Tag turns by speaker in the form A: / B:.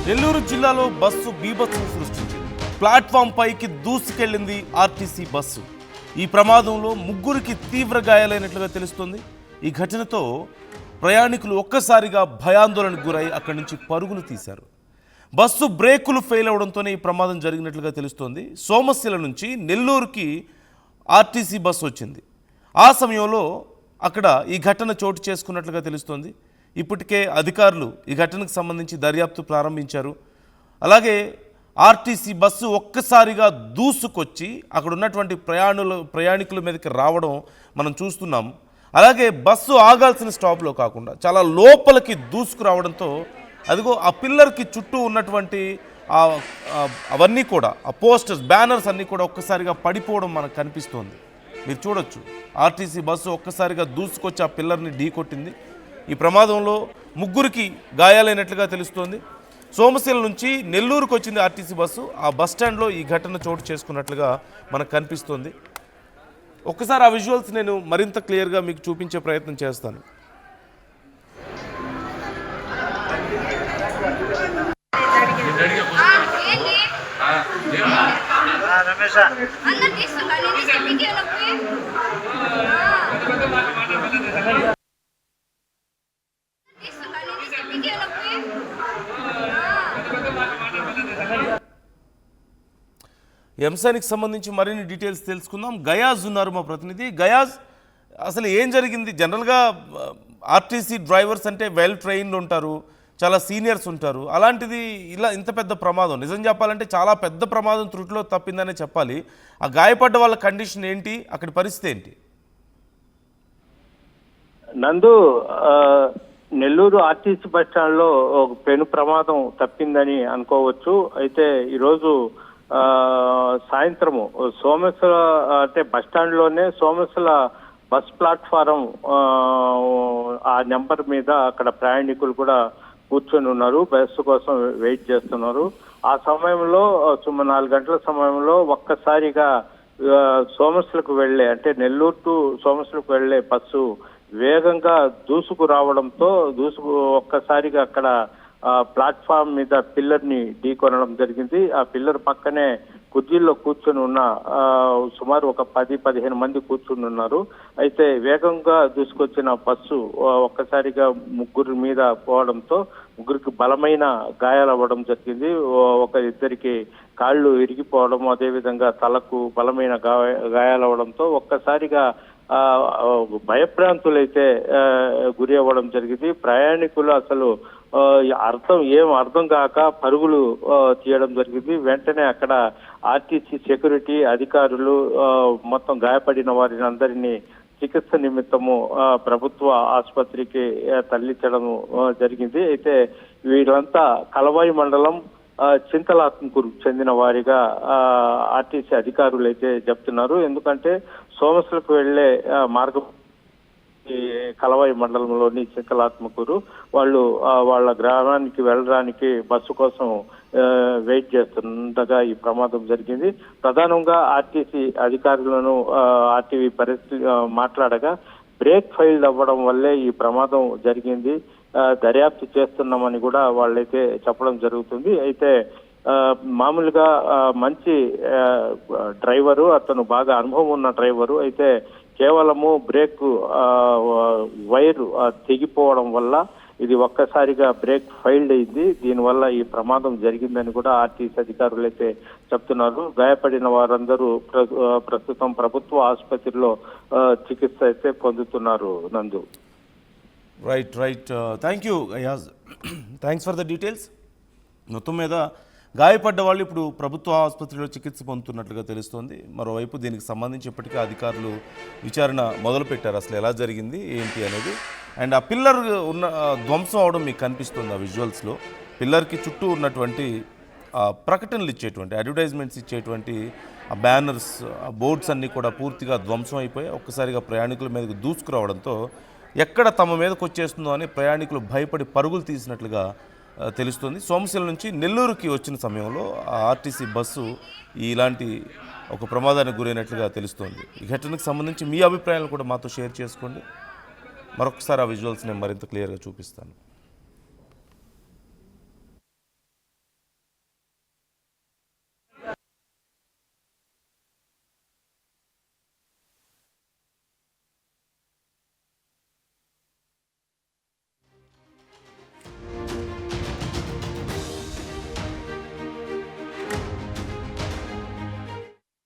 A: నెల్లూరు జిల్లాలో బస్సు బీభత్సం సృష్టించింది. ప్లాట్ఫామ్ పైకి దూసుకెళ్లింది ఆర్టీసీ బస్సు. ఈ ప్రమాదంలో ముగ్గురికి తీవ్ర గాయాలైనట్లుగా తెలుస్తోంది. ఈ ఘటనతో ప్రయాణికులు ఒక్కసారిగా భయాందోళనకు గురై అక్కడి నుంచి పరుగులు తీశారు. బస్సు బ్రేకులు ఫెయిల్ అవడంతోనే ఈ ప్రమాదం జరిగినట్లుగా తెలుస్తోంది. సోమశిల నుంచి నెల్లూరుకి ఆర్టీసీ బస్సు వచ్చింది. ఆ సమయంలో అక్కడ ఈ ఘటన చోటు చేసుకున్నట్లుగా తెలుస్తోంది. ఇప్పటికే అధికారులు ఈ ఘటనకు సంబంధించి దర్యాప్తు ప్రారంభించారు. అలాగే ఆర్టీసీ బస్సు ఒక్కసారిగా దూసుకొచ్చి అక్కడ ఉన్నటువంటి ప్రయాణికుల మీదకి రావడం మనం చూస్తున్నాం. అలాగే బస్సు ఆగాల్సిన స్టాప్లో కాకుండా చాలా లోపలికి దూసుకురావడంతో అదిగో ఆ పిల్లర్కి చుట్టూ ఉన్నటువంటి అవన్నీ కూడా ఆ పోస్టర్స్ బ్యానర్స్ అన్నీ కూడా ఒక్కసారిగా పడిపోవడం మనకు కనిపిస్తోంది. మీరు చూడొచ్చు, ఆర్టీసీ బస్సు ఒక్కసారిగా దూసుకొచ్చి ఆ పిల్లర్ని ఢీకొట్టింది. ఈ ప్రమాదంలో ముగ్గురికి గాయాలైనట్లుగా తెలుస్తోంది. సోమశిల నుంచి నెల్లూరుకు వచ్చింది ఆర్టీసీ బస్సు. ఆ బస్టాండ్లో ఈ ఘటన చోటు చేసుకున్నట్లుగా మనకు కనిపిస్తోంది. ఒక్కసారి ఆ విజువల్స్ నేను మరింత క్లియర్గా మీకు చూపించే ప్రయత్నం చేస్తాను. ఈ అంశానికి సంబంధించి మరిన్ని డీటెయిల్స్ తెలుసుకుందాం. గయాజ్ ఉన్నారు మా ప్రతినిధి. గయాజ్, అసలు ఏం జరిగింది? జనరల్గా ఆర్టీసీ డ్రైవర్స్ అంటే వెల్ ట్రైన్డ్ ఉంటారు, చాలా సీనియర్స్ ఉంటారు. అలాంటిది ఇలా ఇంత పెద్ద ప్రమాదం, నిజం చెప్పాలంటే చాలా పెద్ద ప్రమాదం త్రుటిలో తప్పిందనే చెప్పాలి. ఆ గాయపడ్డ వాళ్ళ కండిషన్ ఏంటి, అక్కడి పరిస్థితి ఏంటి?
B: నందు, నెల్లూరు ఆర్టీసీ బస్ స్టాండ్ లో ఒక పెను ప్రమాదం తప్పిందని అనుకోవచ్చు. అయితే ఈరోజు సాయంత్రము సోమశిల అంటే బస్ స్టాండ్ లోనే సోమశిల బస్ ప్లాట్ఫారం ఆ నెంబర్ మీద అక్కడ ప్రయాణికులు కూడా కూర్చొని ఉన్నారు, బస్సు కోసం వెయిట్ చేస్తున్నారు. ఆ సమయంలో 4 గంటల సమయంలో ఒక్కసారిగా సోమశిలకు వెళ్లే అంటే నెల్లూరు టు సోమశిలకు వెళ్లే బస్సు వేగంగా దూసుకు రావడంతో ఒక్కసారిగా అక్కడ ప్లాట్ఫామ్ మీద పిల్లర్ ని ఢీకొనడం జరిగింది. ఆ పిల్లర్ పక్కనే కుర్చీల్లో కూర్చొని ఉన్న సుమారు ఒక 10-15 మంది కూర్చుని ఉన్నారు. అయితే వేగంగా దూసుకొచ్చిన బస్సు ఒక్కసారిగా ముగ్గురి మీద పోవడంతో ముగ్గురికి బలమైన గాయాలు అవ్వడం జరిగింది. ఇద్దరికి కాళ్ళు ఇరిగిపోవడం, అదేవిధంగా తలకు బలమైన గాయాలు అవ్వడంతో ఒక్కసారిగా భయభ్రాంతులైతే గురి అవ్వడం జరిగింది. ప్రయాణికులు అసలు అర్థం కాక పరుగులు తీయడం జరిగింది. వెంటనే అక్కడ ఆర్టీసీ సెక్యూరిటీ అధికారులు మొత్తం గాయపడిన వారిని అందరినీ చికిత్స నిమిత్తము ప్రభుత్వ ఆసుపత్రికి తరలించడం జరిగింది. అయితే వీరంతా కలవాయి మండలం చింతలాత్మకు చెందిన వారిగా ఆర్టీసీ అధికారులు అయితే చెప్తున్నారు. ఎందుకంటే సోమశిలకు వెళ్లే మార్గం కలవాయి మండలంలోని చింతలాత్మకూరు, వాళ్ళు వాళ్ళ గ్రామానికి వెళ్ళడానికి బస్సు కోసం వెయిట్ చేస్తుండగా ఈ ప్రమాదం జరిగింది. ప్రధానంగా ఆర్టీసీ అధికారులను ఆర్టీవీ పరిస్థితి మాట్లాడగా బ్రేక్ ఫెయిల్ అవ్వడం వల్లే ఈ ప్రమాదం జరిగింది, దర్యాప్తు చేస్తున్నామని కూడా వాళ్ళైతే చెప్పడం జరుగుతుంది. అయితే మామూలుగా మంచి డ్రైవరు, అతను బాగా అనుభవం ఉన్న డ్రైవరు. అయితే కేవలము బ్రేక్ వైర్ తెగిపోవడం వల్ల ఇది ఒక్కసారిగా బ్రేక్ ఫెయిల్డ్ అయింది. దీనివల్ల ఈ ప్రమాదం జరిగిందని కూడా ఆర్టీసీ అధికారులు అయితే చెప్తున్నారు. గాయపడిన వారందరూ ప్రస్తుతం ప్రభుత్వ ఆసుపత్రిలో చికిత్స అయితే పొందుతున్నారు. నందు,
A: right thank you Ayaz, thanks for the details. మొత్తం మీద గాయపడ్డ వాళ్ళు ఇప్పుడు ప్రభుత్వ ఆసుపత్రిలో చికిత్స పొందుతున్నట్లుగా తెలుస్తోంది. మరోవైపు దీనికి సంబంధించి ఇప్పటికే అధికారులు విచారణ మొదలుపెట్టారు, అసలు ఎలా జరిగింది ఏంటి అనేది. అండ్ ఆ పిల్లర్ ధ్వంసం అవడం మీకు కనిపిస్తుంది ఆ విజువల్స్లో. పిల్లర్కి చుట్టూ ఉన్నటువంటి ప్రకటనలు ఇచ్చేటువంటి అడ్వర్టైజ్మెంట్స్ ఇచ్చేటువంటి ఆ బ్యానర్స్, ఆ బోర్డ్స్ అన్నీ కూడా పూర్తిగా ధ్వంసం అయిపోయి ఒక్కసారిగా ప్రయాణికుల మీదకి దూసుకురావడంతో ఎక్కడ తమ మీదకి వచ్చేస్తుందో అని ప్రయాణికులు భయపడి పరుగులు తీసినట్లుగా తెలుస్తుంది. సోమశిల నుంచి నెల్లూరుకి వచ్చిన సమయంలో ఆ ఆర్టీసీ బస్సు ఇలాంటి ఒక ప్రమాదానికి గురైనట్లుగా తెలుస్తోంది. ఈ ఘటనకు సంబంధించి మీ అభిప్రాయాలు కూడా మాతో షేర్ చేసుకోండి. మరొకసారి ఆ విజువల్స్ నేను మరింత క్లియర్గా చూపిస్తాను.